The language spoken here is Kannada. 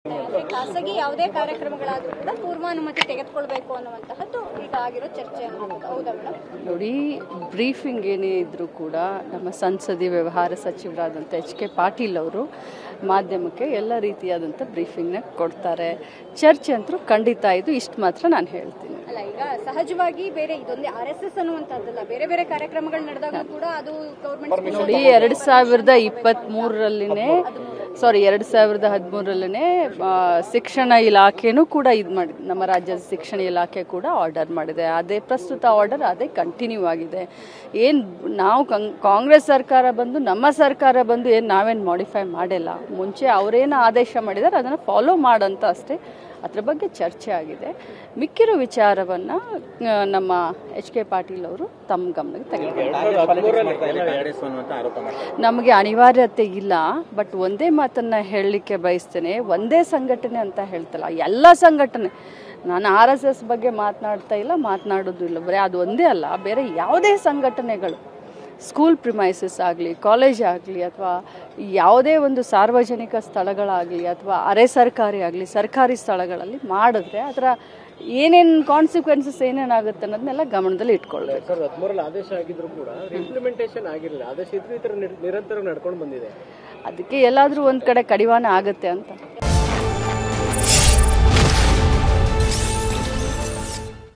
ಖಾಸಗಿ ಯಾವುದೇ ಕಾರ್ಯಕ್ರಮಗಳಾದರೂ ಕೂಡ ಪೂರ್ವಾನುಮತಿ ತೆಗೆದುಕೊಳ್ಬೇಕು ಅನ್ನುವಂತಹದ್ದು ಈಗ ಆಗಿರೋ ಚರ್ಚೆ ಹೌದಾ ಮೇಡಮ್? ನೋಡಿ, ಬ್ರೀಫಿಂಗ್ ಏನೇ ಇದ್ರೂ ಕೂಡ ನಮ್ಮ ಸಂಸದೀಯ ವ್ಯವಹಾರ ಸಚಿವರಾದಂಥ HK ಪಾಟೀಲ್ ಅವರು ಮಾಧ್ಯಮಕ್ಕೆ ಎಲ್ಲ ರೀತಿಯಾದಂಥ ಬ್ರೀಫಿಂಗ್ನ ಕೊಡ್ತಾರೆ. ಚರ್ಚೆ ಅಂತೂ ಖಂಡಿತ ಇದು, ಇಷ್ಟು ಮಾತ್ರ ನಾನು ಹೇಳ್ತೀನಿ. ಅಲ್ಲ, ಈಗ ಸಹಜವಾಗಿ ಬೇರೆ ಇದೊಂದೇ RSS ಅನ್ನುವಂಥದ್ದಲ್ಲ, ಬೇರೆ ಬೇರೆ ಕಾರ್ಯಕ್ರಮಗಳು ನಡೆದಾಗ ಕೂಡ ಅದು ಗೌರ್ಮೆಂಟ್ ನೋಡಿ 2023ರಲ್ಲಿನೇ 2013ರಲ್ಲೇ ಶಿಕ್ಷಣ ಇಲಾಖೆನೂ ಕೂಡ ಇದು ಮಾಡಿದೆ. ನಮ್ಮ ರಾಜ್ಯದ ಶಿಕ್ಷಣ ಇಲಾಖೆ ಕೂಡ ಆರ್ಡರ್ ಮಾಡಿದೆ. ಅದೇ ಪ್ರಸ್ತುತ ಆರ್ಡರ್ ಅದೇ ಕಂಟಿನ್ಯೂ ಆಗಿದೆ. ಏನು ನಾವು ಕಾಂಗ್ರೆಸ್ ಸರ್ಕಾರ ಬಂದು ನಮ್ಮ ಸರ್ಕಾರ ಬಂದು ಏನು ನಾವೇನು ಮಾಡಿಫೈ ಮಾಡಿಲ್ಲ. ಮುಂಚೆ ಅವರೇನು ಆದೇಶ ಮಾಡಿದ್ದಾರೆ ಅದನ್ನು ಫಾಲೋ ಮಾಡಂತ ಅಷ್ಟೇ. ಅದ್ರ ಬಗ್ಗೆ ಚರ್ಚೆ ಆಗಿದೆ. ಮಿಕ್ಕಿರೋ ವಿಚಾರವನ್ನು ನಮ್ಮ HK ಪಾಟೀಲ್ ಅವರು ತಮ್ಮ ಗಮನಕ್ಕೆ ತೆಗೆದುಕೊಂಡಿದ್ದಾರೆ. ನಮಗೆ ಅನಿವಾರ್ಯತೆ ಇಲ್ಲ, ಬಟ್ ಒಂದೇ ಮಾತನ್ನು ಹೇಳಲಿಕ್ಕೆ ಬಯಸ್ತೇನೆ. ಒಂದೇ ಸಂಘಟನೆ ಅಂತ ಹೇಳ್ತಲ್ಲ, ಎಲ್ಲ ಸಂಘಟನೆ. ನಾನು RSS ಬಗ್ಗೆ ಮಾತನಾಡ್ತಾ ಇಲ್ಲ, ಮಾತನಾಡೋದು ಇಲ್ಲ. ಬರೀ ಅದು ಒಂದೇ ಅಲ್ಲ, ಬೇರೆ ಯಾವುದೇ ಸಂಘಟನೆಗಳು ಸ್ಕೂಲ್ ಪ್ರಿಮೈಸಸ್ ಆಗಲಿ, ಕಾಲೇಜ್ ಆಗಲಿ, ಅಥವಾ ಯಾವುದೇ ಒಂದು ಸಾರ್ವಜನಿಕ ಸ್ಥಳಗಳಾಗಲಿ, ಅಥವಾ ಅರೆ ಸರ್ಕಾರಿ ಆಗಲಿ, ಸರ್ಕಾರಿ ಸ್ಥಳಗಳಲ್ಲಿ ಮಾಡಿದ್ರೆ ಅದರ ಏನೇನು ಕಾನ್ಸಿಕ್ವೆನ್ಸಸ್ ಏನೇನಾಗುತ್ತೆ ಅನ್ನೋದನ್ನೆಲ್ಲ ಗಮನದಲ್ಲಿ ಇಟ್ಕೊಳ್ಬೇಕು. ಸರ್, 13ರಲ್ಲಿ ಆದೇಶ ಆಗಿದ್ರು ಕೂಡ ಇಂಪ್ಲಿಮೆಂಟೇಷನ್ ಆಗಿರಲಿಲ್ಲ. ಆದೇಶ ಇದ್ರೂ ಈ ಥರ ನಿರಂತರ ನಡ್ಕೊಂಡು ಬಂದಿದೆ. ಅದಕ್ಕೆ ಎಲ್ಲಾದರೂ ಒಂದು ಕಡೆ ಕಡಿವಾಣ ಆಗುತ್ತೆ ಅಂತ.